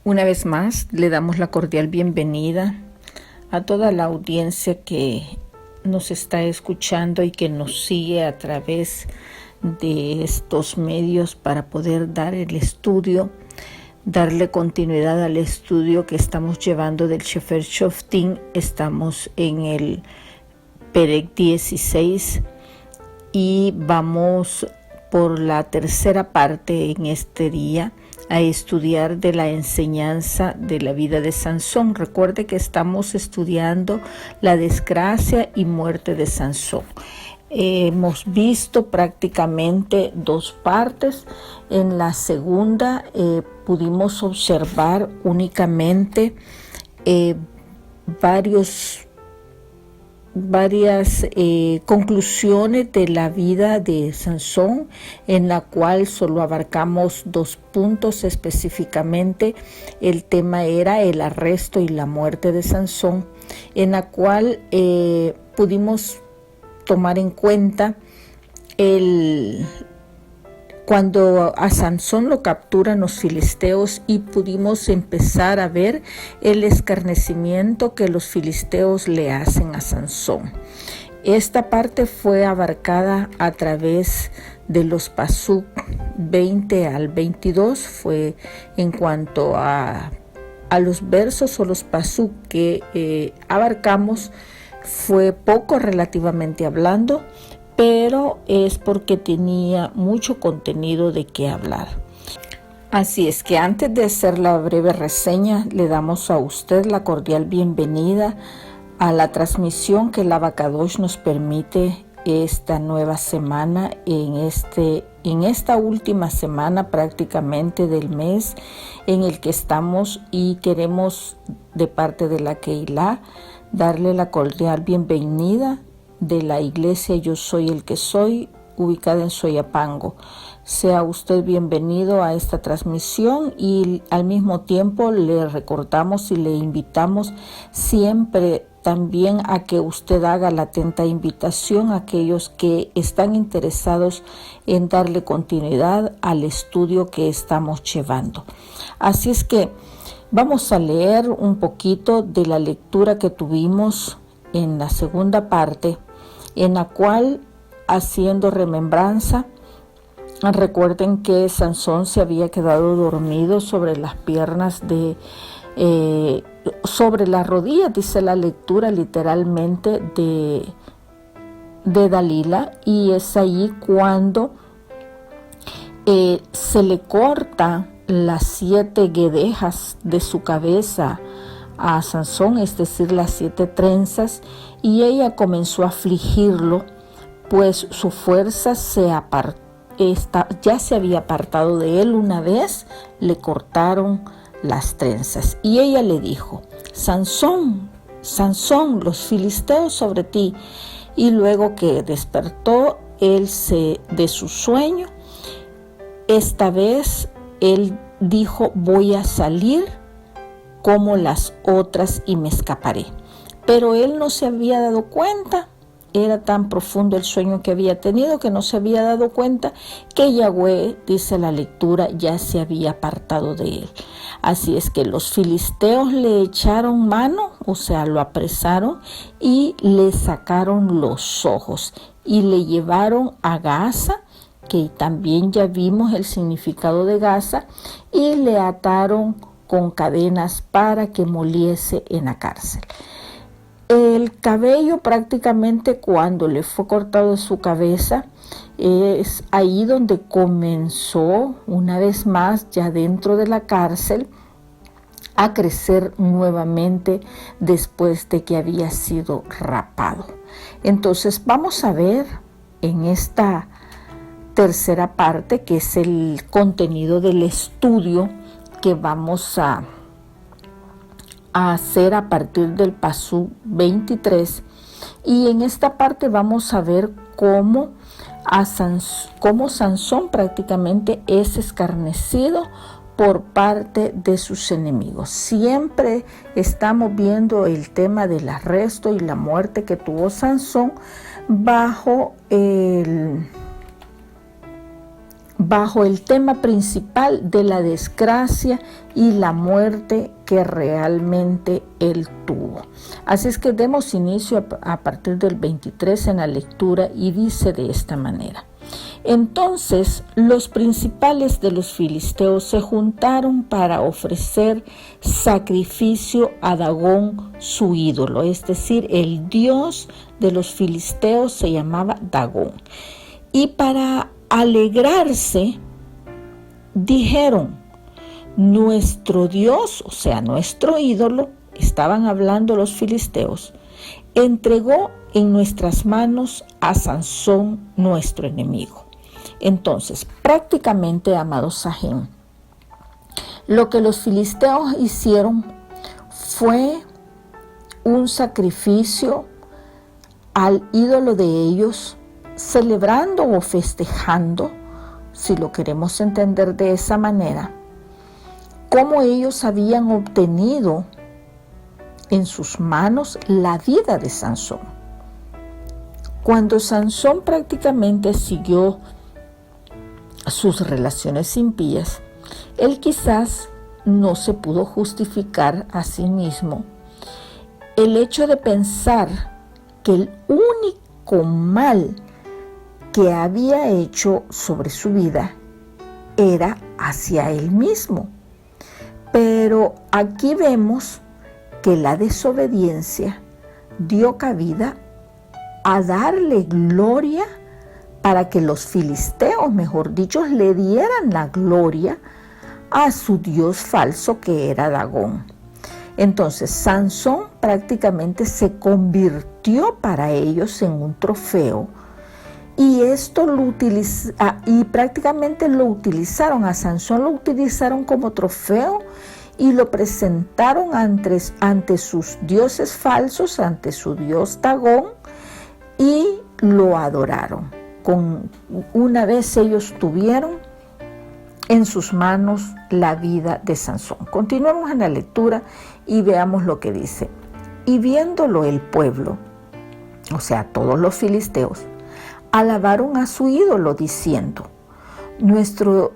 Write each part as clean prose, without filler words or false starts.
Una vez más, le damos la cordial bienvenida a toda la audiencia que nos está escuchando y que nos sigue a través de estos medios para poder darle continuidad al estudio que estamos llevando del Sefer Shoftim. Estamos en el Perek 16 y vamos por la tercera parte en este día a estudiar de la enseñanza de la vida de Sansón. Recuerde que estamos estudiando la desgracia y muerte de Sansón. Hemos visto prácticamente dos partes. En la segunda pudimos observar únicamente varias conclusiones de la vida de Sansón, en la cual solo abarcamos 2 puntos específicamente. El tema era el arresto y la muerte de Sansón, en la cual pudimos tomar en cuenta cuando a Sansón lo capturan los filisteos, y pudimos empezar a ver el escarnecimiento que los filisteos le hacen a Sansón. Esta parte fue abarcada a través de los pasuk 20 al 22, fue en cuanto a los versos o los pasuk que abarcamos, fue poco relativamente hablando, pero es porque tenía mucho contenido de qué hablar. Así es que antes de hacer la breve reseña, le damos a usted la cordial bienvenida a la transmisión que el Abacadosh nos permite esta nueva semana, en esta última semana prácticamente del mes en el que estamos, y queremos de parte de la Keilah darle la cordial bienvenida de la iglesia Yo Soy el que Soy, ubicada en Soyapango. Sea usted bienvenido a esta transmisión, y al mismo tiempo le recordamos y le invitamos siempre también a que usted haga la atenta invitación a aquellos que están interesados en darle continuidad al estudio que estamos llevando. Así es que vamos a leer un poquito de la lectura que tuvimos en la segunda parte, en la cual, haciendo remembranza, recuerden que Sansón se había quedado dormido sobre las piernas sobre las rodillas, dice la lectura literalmente de Dalila, y es ahí cuando se le corta las 7 guedejas de su cabeza a Sansón, es decir, las 7 trenzas, y ella comenzó a afligirlo, pues su fuerza ya se había apartado de él una vez le cortaron las trenzas. Y ella le dijo: Sansón, Sansón, los filisteos sobre ti. Y luego que despertó él de su sueño, esta vez él dijo: voy a salir como las otras y me escaparé. Pero él no se había dado cuenta. Era tan profundo el sueño que había tenido que no se había dado cuenta que Yahweh, dice la lectura, ya se había apartado de él. Así es que los filisteos le echaron mano, o sea, lo apresaron y le sacaron los ojos y le llevaron a Gaza, que también ya vimos el significado de Gaza, y le ataron con cadenas para que moliese en la cárcel. El cabello, prácticamente cuando le fue cortado de su cabeza, es ahí donde comenzó una vez más, ya dentro de la cárcel, a crecer nuevamente después de que había sido rapado. Entonces vamos a ver en esta tercera parte, que es el contenido del estudio que vamos a hacer a partir del pasuk 23, y en esta parte vamos a ver cómo Sansón prácticamente es escarnecido por parte de sus enemigos. Siempre estamos viendo el tema del arresto y la muerte que tuvo Sansón bajo bajo el tema principal de la desgracia y la muerte que realmente él tuvo. Así es que demos inicio a partir del 23 en la lectura, y dice de esta manera: Entonces los principales de los filisteos se juntaron para ofrecer sacrificio a Dagón, su ídolo, es decir, el dios de los filisteos se llamaba Dagón. Y para alegrarse, dijeron: nuestro Dios, o sea, nuestro ídolo, estaban hablando los filisteos, entregó en nuestras manos a Sansón, nuestro enemigo. Entonces, prácticamente, amados Sahim, lo que los filisteos hicieron fue un sacrificio al ídolo de ellos, celebrando o festejando, si lo queremos entender de esa manera, cómo ellos habían obtenido en sus manos la vida de Sansón. Cuando Sansón prácticamente siguió sus relaciones impías, él quizás no se pudo justificar a sí mismo el hecho de pensar que el único mal que había hecho sobre su vida era hacia él mismo. Pero aquí vemos que la desobediencia dio cabida a darle gloria para que los filisteos, mejor dicho, le dieran la gloria a su dios falso que era Dagón. Entonces Sansón prácticamente se convirtió para ellos en un trofeo, y esto prácticamente lo utilizaron, a Sansón lo utilizaron como trofeo y lo presentaron ante sus dioses falsos, ante su dios Dagón, y lo adoraron. Una vez ellos tuvieron en sus manos la vida de Sansón. Continuemos en la lectura y veamos lo que dice. Y viéndolo el pueblo, o sea, todos los filisteos, alabaron a su ídolo diciendo: nuestro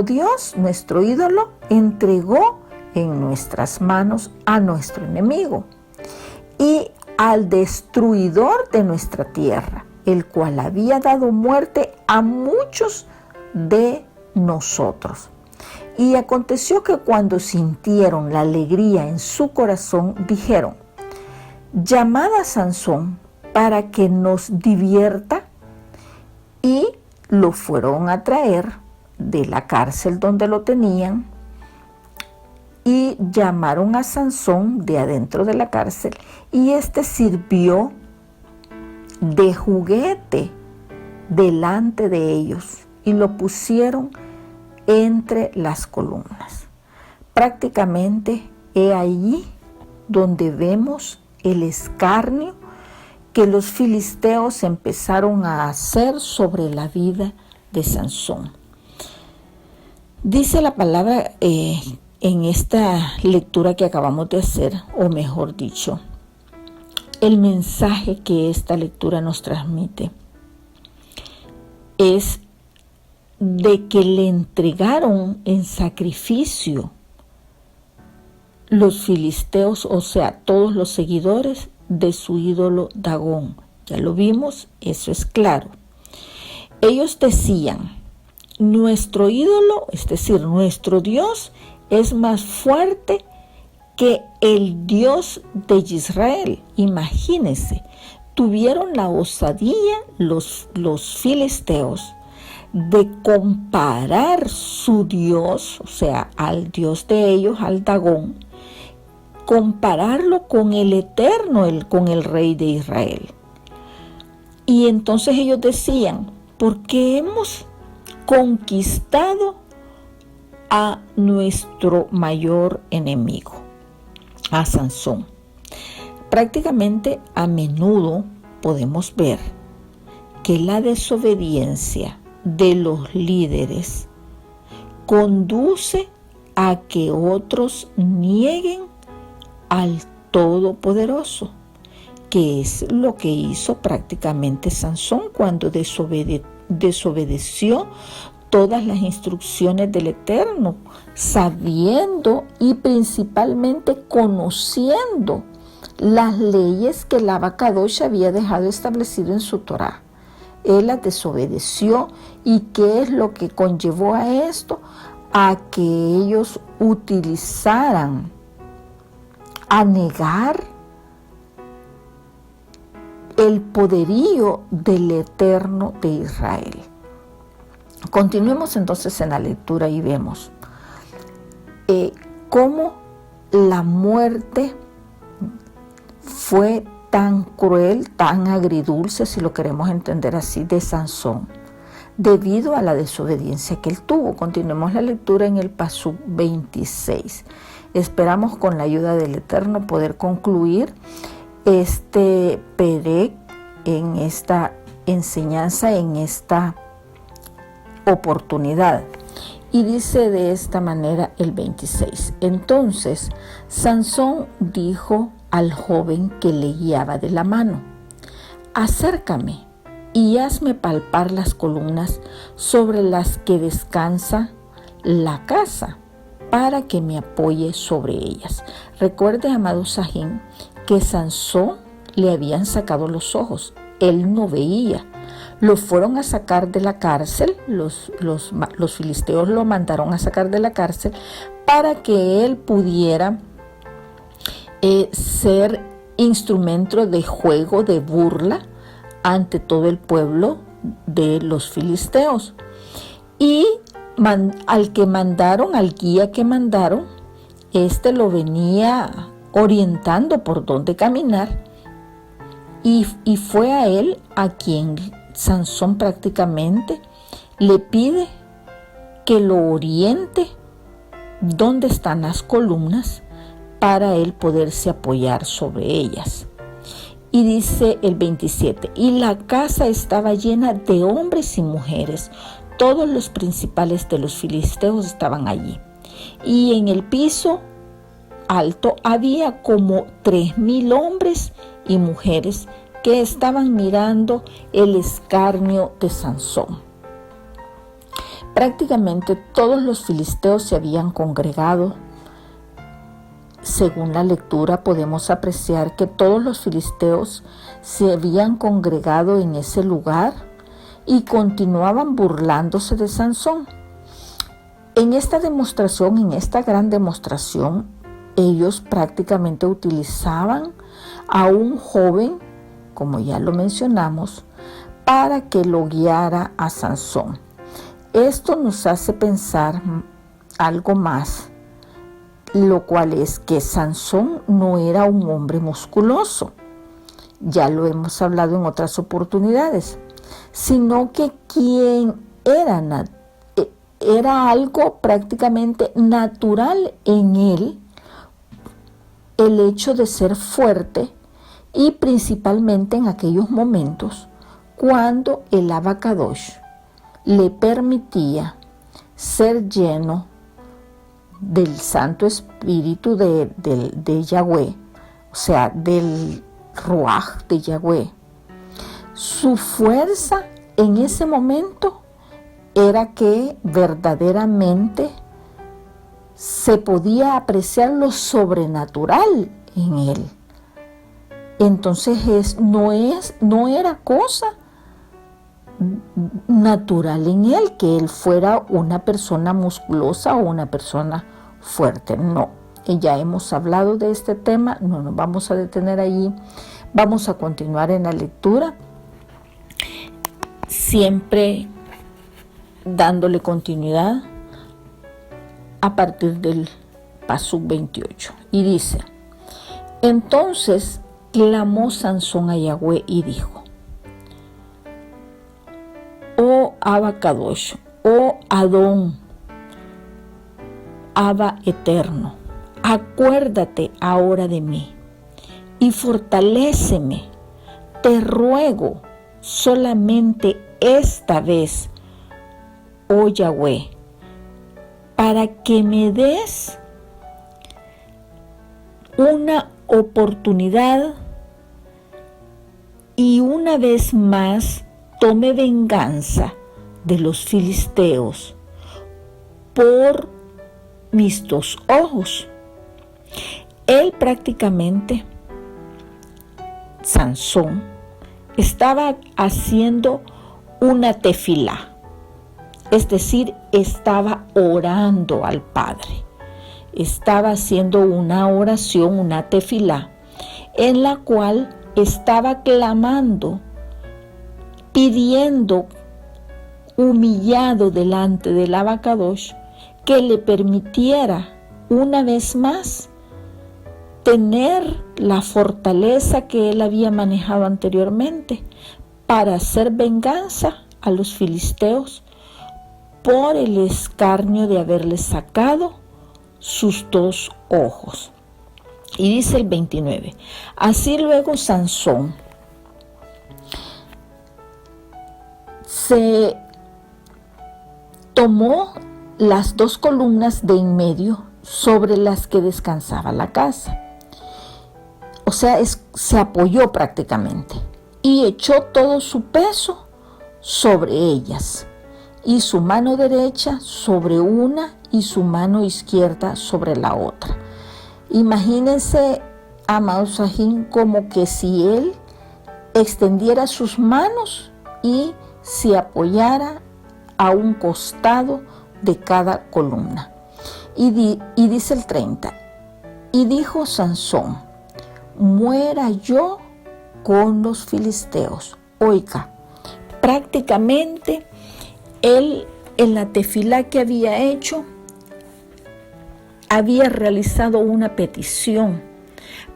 Dios, nuestro ídolo, entregó en nuestras manos a nuestro enemigo y al destruidor de nuestra tierra, el cual había dado muerte a muchos de nosotros. Y aconteció que cuando sintieron la alegría en su corazón, dijeron: llamad a Sansón para que nos divierta. Y lo fueron a traer de la cárcel donde lo tenían, y llamaron a Sansón de adentro de la cárcel, y este sirvió de juguete delante de ellos, y lo pusieron entre las columnas. Prácticamente he allí donde vemos el escarnio que los filisteos empezaron a hacer sobre la vida de Sansón. Dice la palabra en esta lectura que acabamos de hacer, o mejor dicho, el mensaje que esta lectura nos transmite es de que le entregaron en sacrificio los filisteos, o sea, todos los seguidores de su ídolo Dagón. Ya lo vimos, eso es claro. Ellos decían: nuestro ídolo, es decir, nuestro Dios, es más fuerte que el Dios de Israel. Imagínense, tuvieron la osadía los filisteos de comparar su Dios, o sea, al Dios de ellos, al Dagón, compararlo con el Eterno, con el Rey de Israel. Y entonces ellos decían: porque hemos conquistado a nuestro mayor enemigo, a Sansón. Prácticamente a menudo podemos ver que la desobediencia de los líderes conduce a que otros nieguen al Todopoderoso, que es lo que hizo prácticamente Sansón cuando desobedeció todas las instrucciones del Eterno, sabiendo y principalmente conociendo las leyes que el Abacadosh había dejado establecido en su Torá. Él las desobedeció. ¿Y qué es lo que conllevó a esto? A que ellos utilizaran, a negar el poderío del Eterno de Israel. Continuemos entonces en la lectura y vemos cómo la muerte fue tan cruel, tan agridulce, si lo queremos entender así, de Sansón, debido a la desobediencia que él tuvo. Continuemos la lectura en el Pasuk 26. Esperamos con la ayuda del Eterno poder concluir este Perek en esta enseñanza, en esta oportunidad. Y dice de esta manera el 26. Entonces Sansón dijo al joven que le guiaba de la mano: acércame y hazme palpar las columnas sobre las que descansa la casa, para que me apoye sobre ellas. Recuerde, amado Sajín, que Sansón le habían sacado los ojos. Él no veía. Lo fueron a sacar de la cárcel, los filisteos lo mandaron a sacar de la cárcel para que él pudiera ser instrumento de juego, de burla ante todo el pueblo de los filisteos. Y al guía que mandaron, lo venía orientando por dónde caminar, y fue a él a quien Sansón prácticamente le pide que lo oriente dónde están las columnas para él poderse apoyar sobre ellas. Y dice el 27, y la casa estaba llena de hombres y mujeres, todos los principales de los filisteos estaban allí, y en el piso alto había como 3,000 hombres y mujeres que estaban mirando el escarnio de Sansón. Prácticamente todos los filisteos se habían congregado. Según la lectura podemos apreciar que todos los filisteos se habían congregado en ese lugar y continuaban burlándose de Sansón. En esta demostración, en esta gran demostración, ellos prácticamente utilizaban a un joven, como ya lo mencionamos, para que lo guiara a Sansón. Esto nos hace pensar algo más, lo cual es que Sansón no era un hombre musculoso, ya lo hemos hablado en otras oportunidades, sino que quien era algo prácticamente natural en él, el hecho de ser fuerte, y principalmente en aquellos momentos cuando el Abacadosh le permitía ser lleno del Santo Espíritu de Yahweh, o sea, del Ruaj de Yahweh. Su fuerza en ese momento era que verdaderamente se podía apreciar lo sobrenatural en él. Entonces no era cosa natural en él que él fuera una persona musculosa o una persona fuerte. No, ya hemos hablado de este tema, no nos vamos a detener allí. Vamos a continuar en la lectura, siempre dándole continuidad a partir del Pasuk 28. Y dice: entonces clamó Sansón a Yahweh y dijo: oh Abacadosh, oh Adón, Abba eterno, acuérdate ahora de mí y fortaléceme, te ruego solamente esta vez, oh Yahweh, para que me des una oportunidad y una vez más tome venganza de los filisteos por mis 2 ojos. Él prácticamente, Sansón, estaba haciendo una tefilá, es decir, estaba orando al Padre. Estaba haciendo una oración, una tefilá, en la cual estaba clamando, pidiendo, humillado delante del Abacadosh, que le permitiera una vez más tener la fortaleza que él había manejado anteriormente para hacer venganza a los filisteos por el escarnio de haberles sacado sus 2 ojos. Y dice el 29, así luego Sansón se tomó las 2 columnas de en medio sobre las que descansaba la casa. O sea, se apoyó prácticamente y echó todo su peso sobre ellas, y su mano derecha sobre una y su mano izquierda sobre la otra. Imagínense, amados sajín, como que si él extendiera sus manos y se apoyara a un costado de cada columna. Y dice el 30, y dijo Sansón, muera yo con los filisteos. Oiga, prácticamente él en la tefilá que había hecho, había realizado una petición,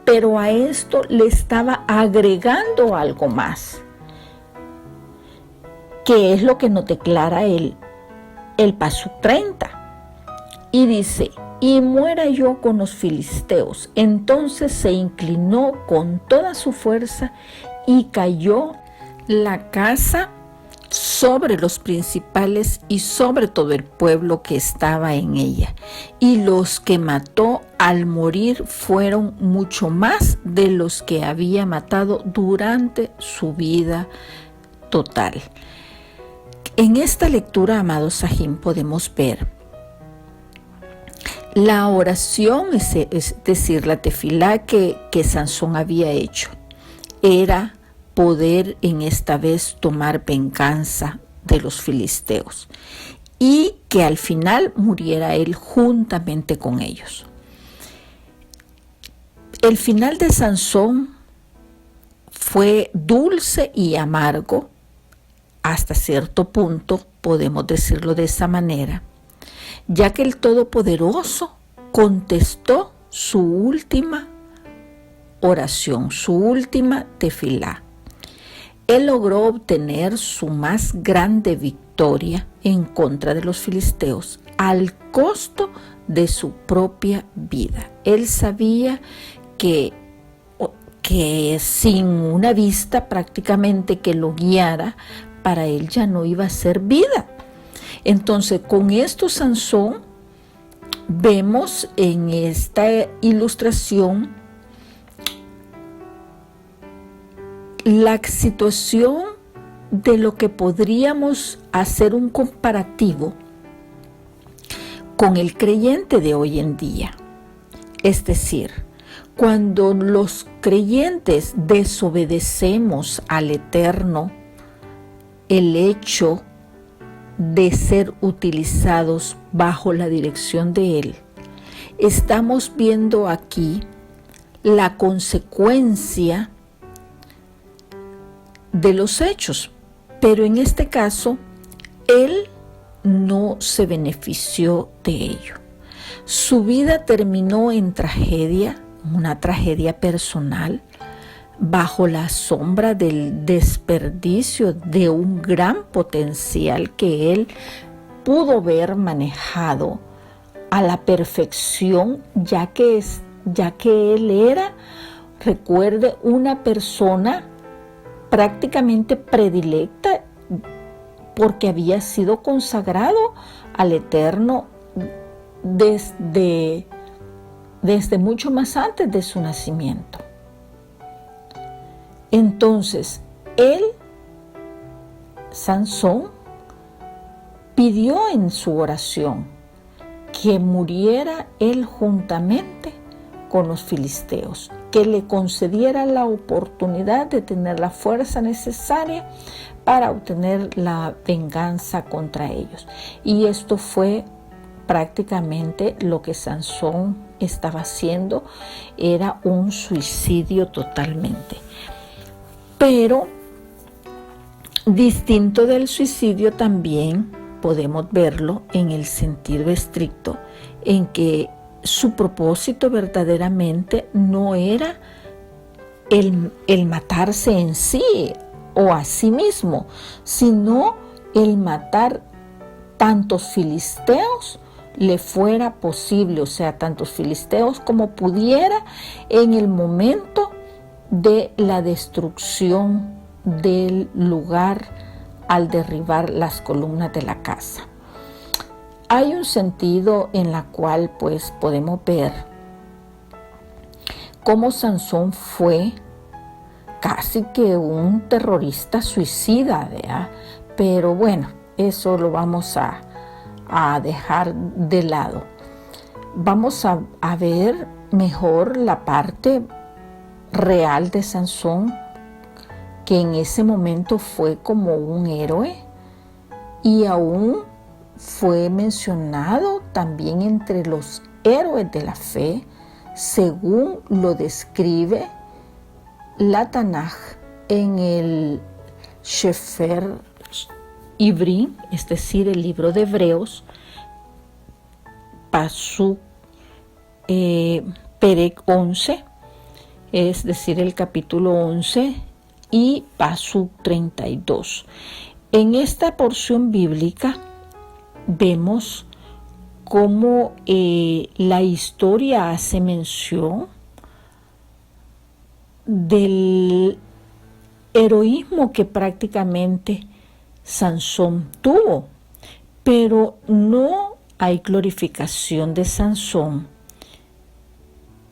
pero a esto le estaba agregando algo más, que es lo que nos declara el pasuk 30. Y dice, y muera yo con los filisteos. Entonces se inclinó con toda su fuerza y cayó la casa sobre los principales y sobre todo el pueblo que estaba en ella. Y los que mató al morir fueron mucho más de los que había matado durante su vida total. En esta lectura, amados sajín, podemos ver la oración, es decir, la tefilá que Sansón había hecho, era poder en esta vez tomar venganza de los filisteos y que al final muriera él juntamente con ellos. El final de Sansón fue dulce y amargo, hasta cierto punto, podemos decirlo de esa manera, ya que el Todopoderoso contestó su última oración, su última tefilá. Él logró obtener su más grande victoria en contra de los filisteos al costo de su propia vida. Él sabía que sin una vista prácticamente que lo guiara, para él ya no iba a ser vida. Entonces, con esto Sansón vemos en esta ilustración la situación de lo que podríamos hacer un comparativo con el creyente de hoy en día. Es decir, cuando los creyentes desobedecemos al Eterno, el hecho de ser utilizados bajo la dirección de Él, estamos viendo aquí la consecuencia de los hechos, pero en este caso, Él no se benefició de ello. Su vida terminó en tragedia, una tragedia personal, bajo la sombra del desperdicio de un gran potencial que él pudo ver manejado a la perfección, ya que él era, recuerde, una persona prácticamente predilecta porque había sido consagrado al Eterno desde mucho más antes de su nacimiento. Entonces, Sansón, pidió en su oración que muriera él juntamente con los filisteos, que le concediera la oportunidad de tener la fuerza necesaria para obtener la venganza contra ellos. Y esto fue prácticamente lo que Sansón estaba haciendo, era un suicidio totalmente. Pero distinto del suicidio también podemos verlo en el sentido estricto, en que su propósito verdaderamente no era el matarse en sí o a sí mismo, sino el matar tantos filisteos le fuera posible, o sea, tantos filisteos como pudiera en el momento de la destrucción del lugar al derribar las columnas de la casa. Hay un sentido en la cual pues podemos ver cómo Sansón fue casi que un terrorista suicida, ¿verdad? Pero bueno, eso lo vamos a dejar de lado. Vamos a ver mejor la parte real de Sansón, que en ese momento fue como un héroe y aún fue mencionado también entre los héroes de la fe, según lo describe la Tanaj en el Sefer Ivri, es decir, el libro de Hebreos, Pasuk Perek 11, es decir, el capítulo 11 y Pasuk 32. En esta porción bíblica vemos cómo la historia hace mención del heroísmo que prácticamente Sansón tuvo, pero no hay glorificación de Sansón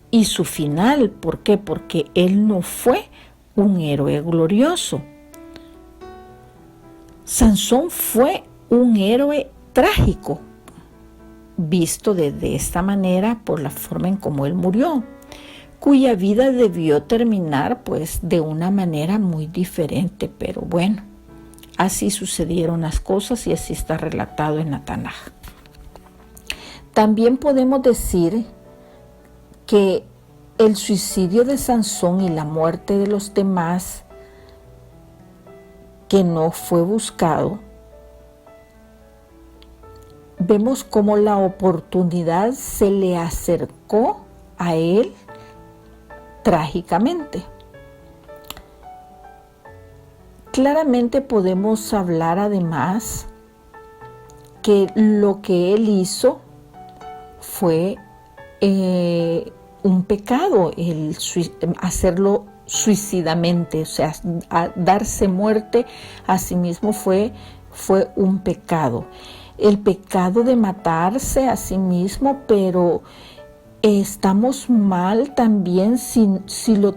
y su final. ¿Por qué? Porque él no fue un héroe glorioso. Sansón fue un héroe trágico, visto de esta manera por la forma en cómo él murió, cuya vida debió terminar pues de una manera muy diferente, pero bueno, así sucedieron las cosas y así está relatado en la Tanaj. También podemos decir que el suicidio de Sansón y la muerte de los demás que no fue buscado, vemos cómo la oportunidad se le acercó a él trágicamente. Claramente podemos hablar además que lo que él hizo fue un pecado, el hacerlo suicidamente, o sea, darse muerte a sí mismo fue un pecado. El pecado de matarse a sí mismo, pero estamos mal también si lo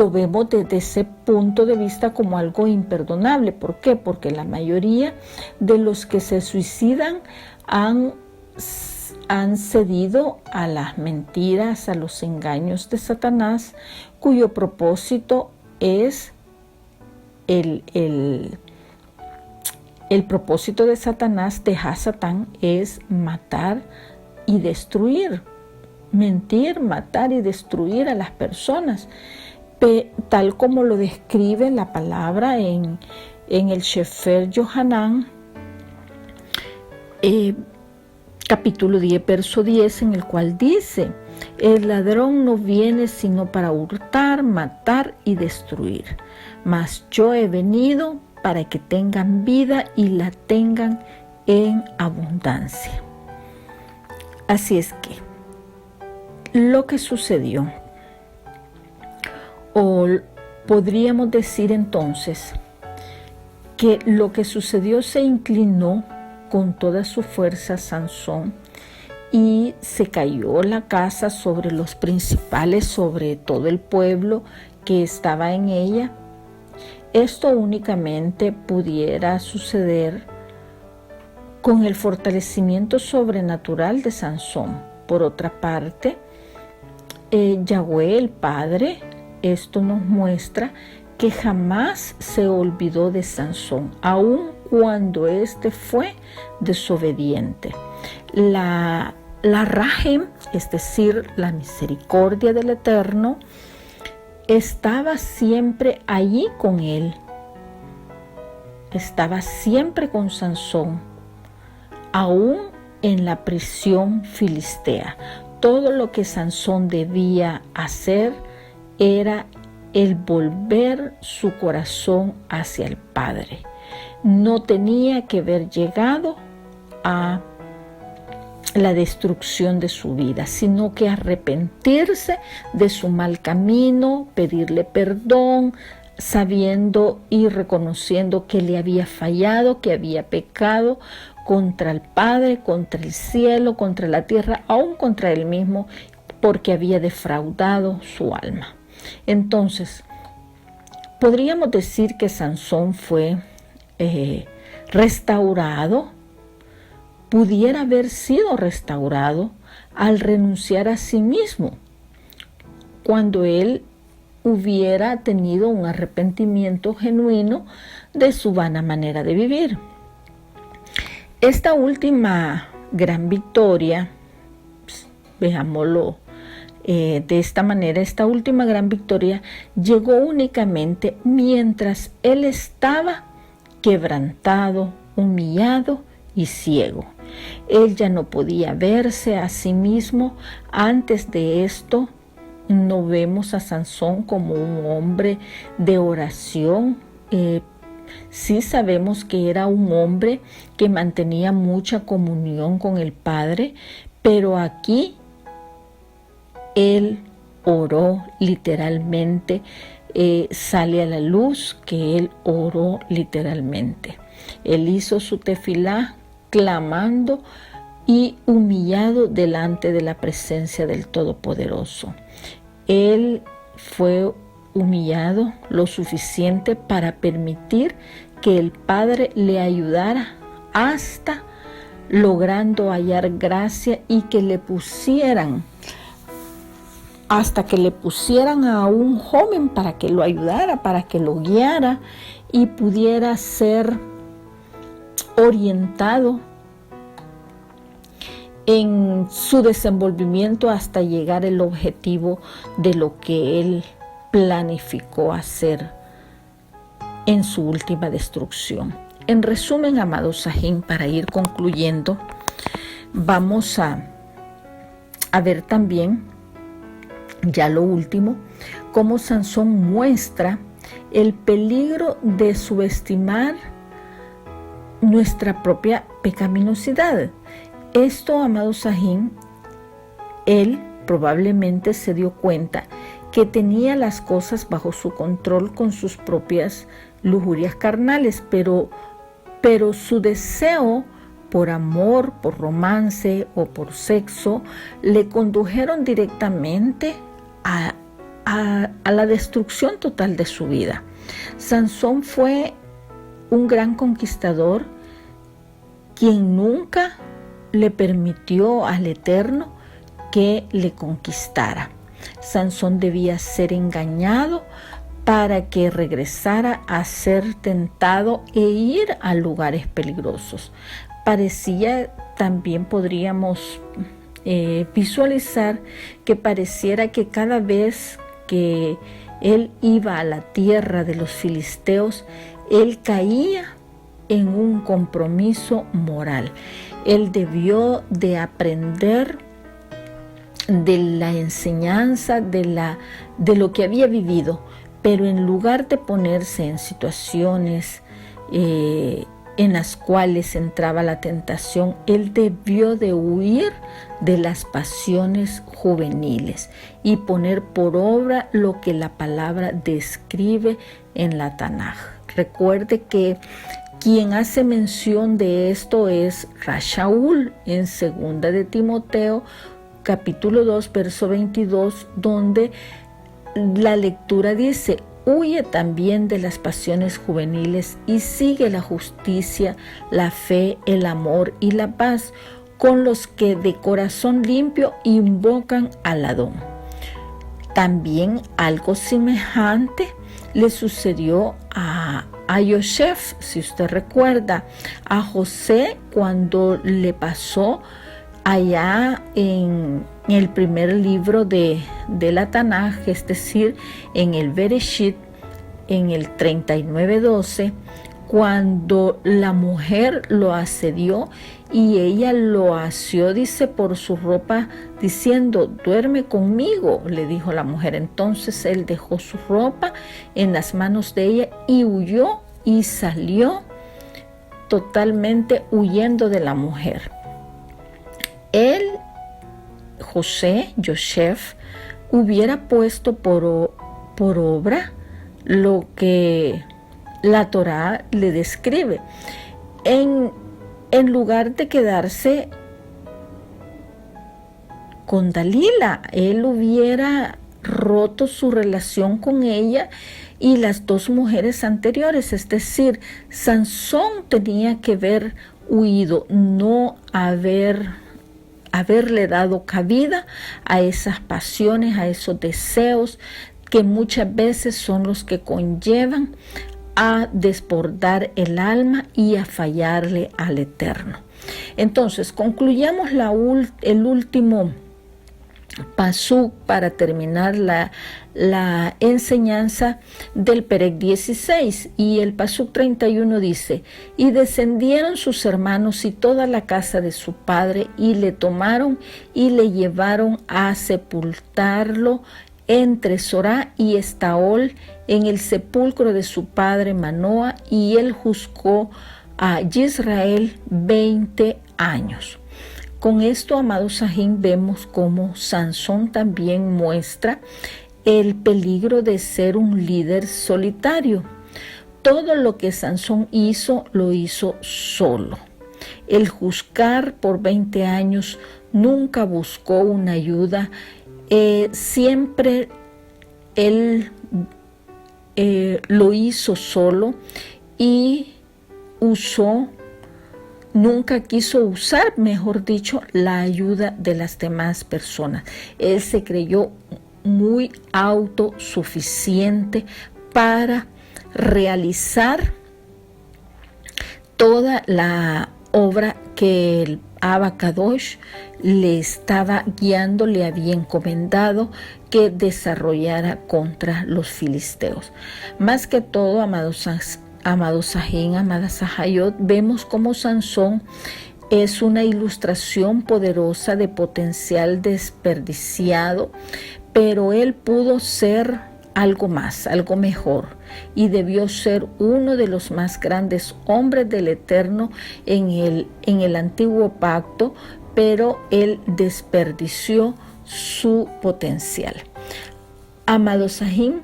vemos desde ese punto de vista como algo imperdonable. ¿Por qué? Porque la mayoría de los que se suicidan han cedido a las mentiras, a los engaños de Satanás, cuyo propósito es el propósito de Satanás, de Hasatán, es matar y destruir, mentir, matar y destruir a las personas, tal como lo describe la palabra en el Sefer Yohanan, capítulo 10, verso 10, en el cual dice: el ladrón no viene sino para hurtar, matar y destruir, mas yo he venido para que tengan vida y la tengan en abundancia. Así es que lo que sucedió, o podríamos decir entonces que lo que sucedió, se inclinó con toda su fuerza Sansón y se cayó la casa sobre los principales, sobre todo el pueblo que estaba en ella. Esto únicamente pudiera suceder con el fortalecimiento sobrenatural de Sansón. Por otra parte, Yahweh, el Padre, esto nos muestra que jamás se olvidó de Sansón, aun cuando éste fue desobediente. La Rahem, es decir, la misericordia del Eterno, estaba siempre allí con él. Estaba siempre con Sansón, aún en la prisión filistea. Todo lo que Sansón debía hacer era el volver su corazón hacia el Padre. No tenía que haber llegado a la destrucción de su vida, sino que arrepentirse de su mal camino, pedirle perdón, sabiendo y reconociendo que le había fallado, que había pecado contra el Padre, contra el cielo, contra la tierra, aún contra él mismo, porque había defraudado su alma. Entonces, podríamos decir que Sansón fue restaurado, pudiera haber sido restaurado al renunciar a sí mismo, cuando él hubiera tenido un arrepentimiento genuino de su vana manera de vivir. Esta última gran victoria, veámoslo de esta manera, esta última gran victoria llegó únicamente mientras él estaba quebrantado, humillado y ciego. Él ya no podía verse a sí mismo. Antes de esto, no vemos a Sansón como un hombre de oración. Sí sabemos que era un hombre que mantenía mucha comunión con el Padre, pero aquí él oró literalmente. Sale a la luz que él oró literalmente. Él hizo su tefilá clamando y humillado delante de la presencia del Todopoderoso. Él fue humillado lo suficiente para permitir que el Padre le ayudara hasta logrando hallar gracia y que le pusieran, hasta que le pusieran a un joven para que lo ayudara, para que lo guiara y pudiera ser orientado en su desenvolvimiento hasta llegar al objetivo de lo que él planificó hacer en su última destrucción. En resumen, amados Sajín, para ir concluyendo, vamos a ver también, ya lo último, cómo Sansón muestra el peligro de subestimar nuestra propia pecaminosidad. Esto, amado Sajín, él probablemente se dio cuenta que tenía las cosas bajo su control con sus propias lujurias carnales, pero su deseo por amor, por romance o por sexo le condujeron directamente a la destrucción total de su vida. Sansón fue un gran conquistador quien nunca le permitió al Eterno que le conquistara. Sansón debía ser engañado para que regresara a ser tentado e ir a lugares peligrosos. Parecía, también podríamos visualizar que pareciera que cada vez que él iba a la tierra de los filisteos, él caía en un compromiso moral. Él debió de aprender de la enseñanza, de lo que había vivido, pero en lugar de ponerse en situaciones en las cuales entraba la tentación, él debió de huir de las pasiones juveniles y poner por obra lo que la palabra describe en la Tanaj. Recuerde que quien hace mención de esto es Rashaúl en 2 de Timoteo, capítulo 2, verso 22, donde la lectura dice: Huye también de las pasiones juveniles y sigue la justicia, la fe, el amor y la paz con los que de corazón limpio invocan al Adón. También algo semejante le sucedió a Yosef, si usted recuerda, a José cuando le pasó allá en el primer libro de la Tanaj, es decir, en el Bereshit, en el 39:12, cuando la mujer lo asedió y ella lo asió, dice, por su ropa, diciendo: duerme conmigo, le dijo la mujer. Entonces él dejó su ropa en las manos de ella y huyó y salió totalmente huyendo de la mujer. Él, José, Yosef, hubiera puesto por obra lo que la Torá le describe. En lugar de quedarse con Dalila, él hubiera roto su relación con ella y las dos mujeres anteriores. Es decir, Sansón tenía que haber huido, no haberle dado cabida a esas pasiones, a esos deseos que muchas veces son los que conllevan a desbordar el alma y a fallarle al Eterno. Entonces, concluyamos el último pasuk para terminar la enseñanza del Perek 16, y el pasuk 31 dice: y descendieron sus hermanos y toda la casa de su padre y le tomaron y le llevaron a sepultarlo entre Sorá y Estaol en el sepulcro de su padre Manoa, y él juzgó a Israel 20 años. Con esto, amados Sajín, vemos cómo Sansón también muestra el peligro de ser un líder solitario. Todo lo que Sansón hizo, lo hizo solo. El juzgar por 20 años nunca buscó una ayuda. Siempre él lo hizo solo y nunca quiso usar, mejor dicho, la ayuda de las demás personas. Él se creyó muy autosuficiente para realizar toda la obra que el Abacadosh le estaba guiando, le había encomendado que desarrollara contra los filisteos. Más que todo, amados Sajín, amadas Sahayot, vemos cómo Sansón es una ilustración poderosa de potencial desperdiciado, pero él pudo ser algo más, algo mejor, y debió ser uno de los más grandes hombres del Eterno en el antiguo pacto, pero él desperdició su potencial. Amado Sahim,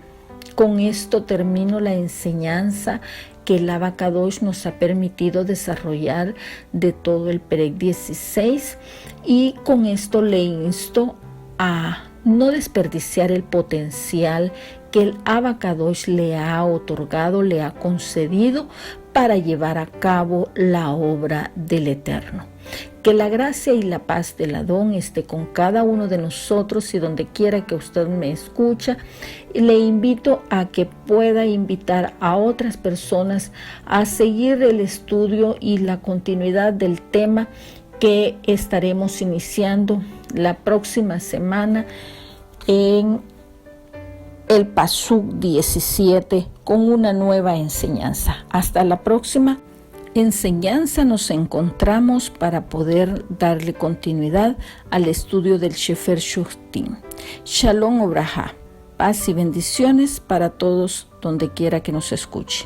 con esto termino la enseñanza que el Abacadosh nos ha permitido desarrollar de todo el Perek 16, y con esto le insto a no desperdiciar el potencial que el Abacadosh le ha otorgado, le ha concedido para llevar a cabo la obra del Eterno. Que la gracia y la paz del Adón esté con cada uno de nosotros, y donde quiera que usted me escucha, le invito a que pueda invitar a otras personas a seguir el estudio y la continuidad del tema que estaremos iniciando la próxima semana en el pasuk 17 con una nueva enseñanza. Hasta la próxima enseñanza nos encontramos para poder darle continuidad al estudio del Sefer Shoftim. Shalom Obraja, paz y bendiciones para todos donde quiera que nos escuche.